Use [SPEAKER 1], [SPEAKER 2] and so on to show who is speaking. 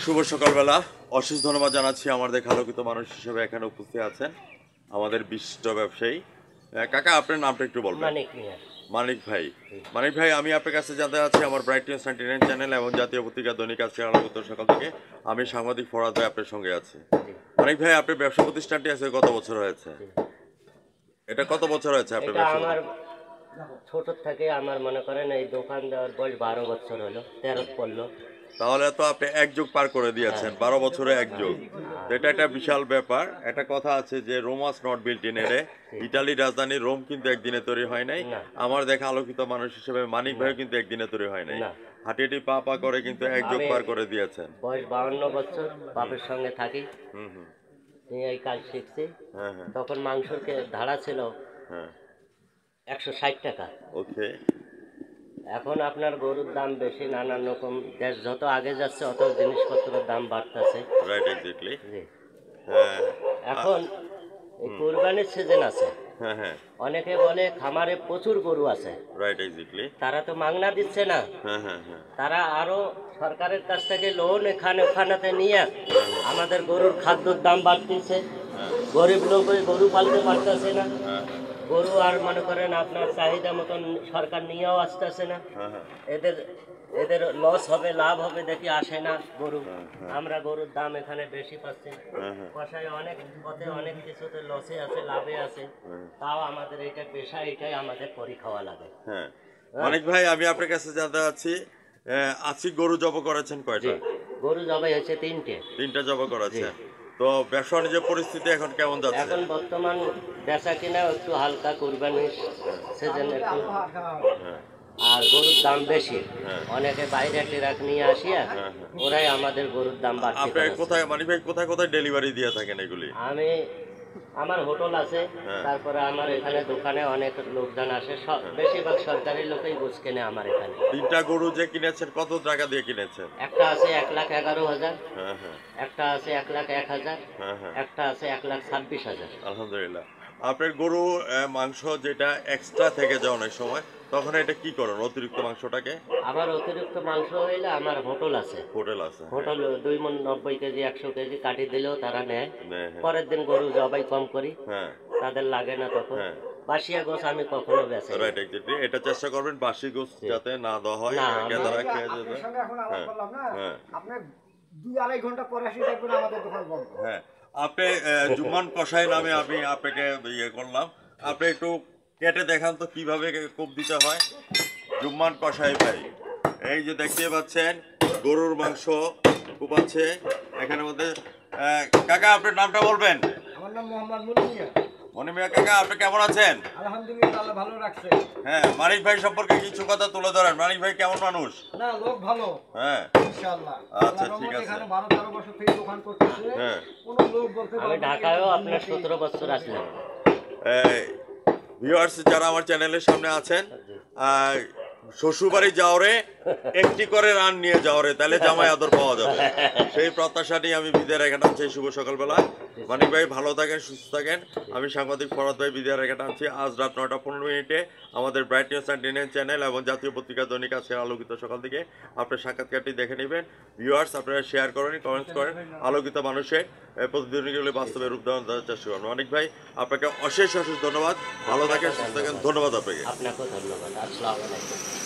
[SPEAKER 1] শুভ সকালবেলা। অশেষ ধন্যবাদ জানাচ্ছি আমাদের আলোকিত মানুষ হিসেবে এখানে উপস্থিত আছেন আমাদের বিশিষ্ট ব্যবসায়ী কাকা। আপনার নামটা একটু বলবেন। মানিক ভাই। মানিক ভাই, আমি আপনার কাছে জানতে চাচ্ছি আমার ব্রাইট নিউজ 99 চ্যানেল এবং জাতীয় পত্রিকা দৈনিক আজকের আলোকিত সকাল থেকে আমি সাংবাদিক ফরহাদ ভাই আপনার সঙ্গে আছি। মানিক ভাই, আপনার ব্যবসা প্রতিষ্ঠানটি আছে কত বছর হয়েছে? এটা কত বছর হয়েছে আপনার ব্যবসা?
[SPEAKER 2] আমার ছোট থেকে আমার মনে করেন এই দোকান দেওয়ার বয়স 12 বছর হলো, 13 পড়লো।
[SPEAKER 1] তাহলে তো আপনি এক যুগ পার করে দিয়েছেন, 12 বছরে এক যুগ। এটা একটা বিশাল ব্যাপার। একটা কথা আছে যে Rome was not built in a day. ইটালির রাজধানী রোম কিন্তু একদিনে তৈরি হয় নাই। আমার দেখা আলোকিত মানুষ হিসেবে মানিক ভাই কিন্তু একদিনে তৈরি হয় নাই। হাঁটিটি পা পা করে কিন্তু এক যুগ পার করে দিয়েছেন।
[SPEAKER 2] বয়স 52 বছর, বাপের সঙ্গে থাকি। এই কাজ শিখছি। তখন মাংসের ধারা ছিল 160 টাকা।
[SPEAKER 1] ওকে।
[SPEAKER 2] এখন আপনার গরুর দাম বেশি, নানান রকম দেশ যত আগে যাচ্ছে অত জিনিসপত্রের দাম বাড়তেছে।
[SPEAKER 1] Right, exactly.
[SPEAKER 2] এখন এই কুরবানির সিজন আছে। অনেকে বলে খামারে প্রচুর গরু আছে।
[SPEAKER 1] Right, exactly.
[SPEAKER 2] তারা তো মাংনা দিচ্ছে না। তারা আরো সরকারের কাছ থেকে লোন এখানে ওখানেতে নিয়ে আমাদের গরুর খাদ্যর দাম বাড়তেছে। গরিব লোক ওই গরু পালতে পারতেছে না। গরু আর মনে করেন আপনার চাহিদা মতন সরকার নিয়েও আসতেছে না। এদের লস হবে, লাভ হবে দেখি আসে না গরু। আমরা গরুর দাম এখানে বেশি পাচ্ছি। কষায় অনেক পথে অনেক কিছুতে লসে আছে, লাভে আছে। তাও আমাদের এটা পেশা, এটাই আমাদের করি খাওয়া লাগে।
[SPEAKER 1] অনেক ভাই, আমি আপনার কাছে জানতে চাচ্ছি আজকে গরু জব করেছেন কয়টা?
[SPEAKER 2] গরু জবাই হয়েছে 3টে
[SPEAKER 1] জব করেছেন। তো ব্যবসা বাণিজ্যের পরিস্থিতি এখন কেমন যাচ্ছে?
[SPEAKER 2] এখন বর্তমান বেচা কিনা একটু হালকা, কুরবানির সিজন একটু, আর গরুর দাম বেশি। অনেকে বাইরে ট্রাক নিয়ে আসিয়া ওরাই আমাদের গরুর দাম বাড়ছে।
[SPEAKER 1] আপনি কোথায় মানিক ভাই কোথায় কোথায় ডেলিভারি দিয়ে থাকেন এগুলি?
[SPEAKER 2] আমার হোটেল আছে, তারপরে আমার এখানে দোকানে অনেক লোকজন আসে, বেশিরভাগ সরকারি লোকই গোছ কেনে আমার এখানে।
[SPEAKER 1] 3টা গরু যে কিনেছেন কত টাকা দিয়ে কিনেছেন?
[SPEAKER 2] একটা আছে 1,11,000, একটা আছে 1,01,000, একটা আছে 1,26,000।
[SPEAKER 1] আলহামদুলিল্লাহ। আপনার গরু মাংস যেটা এক্সট্রা থেকে যায় অনেক সময়, তখন এটা কি করেন অতিরিক্ত মাংসটাকে?
[SPEAKER 2] আমার অতিরিক্ত মাংস হইলে আমার হোটেল আছে। হোটেল 2 মণ 90 কেজি 100 কেজি কাটি দিলেও তারা নেয়। পরের দিন গরু জবাই কম করি, তাদের লাগে না তখন। বাসিয়া গোছ আমি কখনো বেচি না।
[SPEAKER 1] Right, exactly. এটা চেষ্টা করবেন বাসি গোছ যাতে না দেওয়া হয়, কেদারা খেয়ে যাবে।
[SPEAKER 3] আপনি 2-2.5 ঘন্টা পরে এসে দেখবেন আমাদের দোকান বন্ধ।
[SPEAKER 1] আপনি জুম্মান কসাই নামে আমি আপনাকে ইয়ে করলাম, আপনি একটু কেটে দেখান তো কিভাবে কোপ দিতে হয়। জুম্মান কসাই ভাই, এই যে দেখতে পাচ্ছেন গরুর মাংস কোপাচ্ছে এখানের মধ্যে। কাকা, আপনার নামটা বলবেন?
[SPEAKER 3] আমার নাম মোহাম্মদ মনি মিয়া।
[SPEAKER 1] মনি মিয়া কাকা, আপনি কেমন আছেন?
[SPEAKER 3] আলহামদুলিল্লাহ, আল্লাহ ভালো রাখছে।
[SPEAKER 1] মানিক ভাই সম্পর্কে কিছু কথা তুলে ধরেন। মানিক ভাই কেমন মানুষ?
[SPEAKER 3] না, লোক ভালো। ইনশাআল্লাহ।
[SPEAKER 1] আচ্ছা, ঠিক আছে।
[SPEAKER 3] এখানে 12-13 বছর থেকে দোকান করতেছে। কোনো লোক বলতে পারবে না।
[SPEAKER 2] আমি ঢাকায়ও আপনার 17 বছর আসলাম।
[SPEAKER 1] ভিউয়ার্স যারা আমার চ্যানেলের সামনে আছেন, শ্বশুরবাড়ি যাওয়ারে একটি করে রান নিয়ে যাওয়ারে, তাহলে জামাই আদর পাওয়া যাবে। সেই প্রত্যাশা নিয়ে আমি বিদায় রেখে টানছি শুভ সকালবেলা। মানিক ভাই ভালো থাকেন, সুস্থ থাকেন। আমি সাংবাদিক ফরহাদ ভাই বিদায় রেখে টানছি। আজ রাত 9:15 আমাদের ব্রাইট নিউজ 99 চ্যানেল এবং জাতীয় পত্রিকা দৈনিক আজকের আলোকিত সকাল থেকে আপনার সাক্ষাৎকারটি দেখে নেবেন। ভিউয়ার্স আপনারা শেয়ার করেন, কমেন্টস করেন, আলোকিত মানুষের প্রতিদিনগুলি বাস্তবে রূপ দেওয়ার চেষ্টা করেন। মানিক ভাই আপনাকে অশেষ অশেষ ধন্যবাদ। ভালো থাকেন, সুস্থ থাকেন। ধন্যবাদ আপনাকে।
[SPEAKER 2] আপনাকেও ধন্যবাদ। আসসালামু আলাইকুম।